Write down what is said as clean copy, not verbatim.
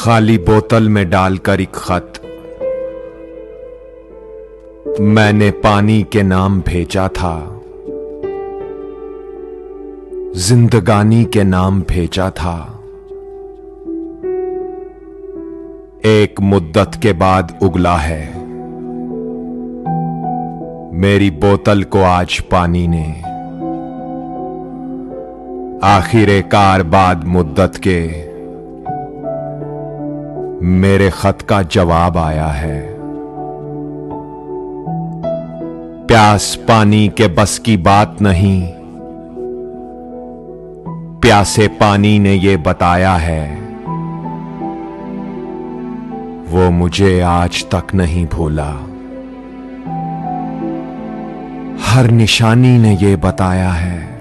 खाली बोतल में डालकर एक खत मैंने पानी के नाम भेजा था, जिंदगानी के नाम भेजा था। एक मुद्दत के बाद उगला है मेरी बोतल को आज पानी ने। आखिरकार बाद मुद्दत के मेरे खत का जवाब आया है। प्यास पानी के बस की बात नहीं, प्यासे पानी ने ये बताया है। वो मुझे आज तक नहीं भूला, हर निशानी ने ये बताया है।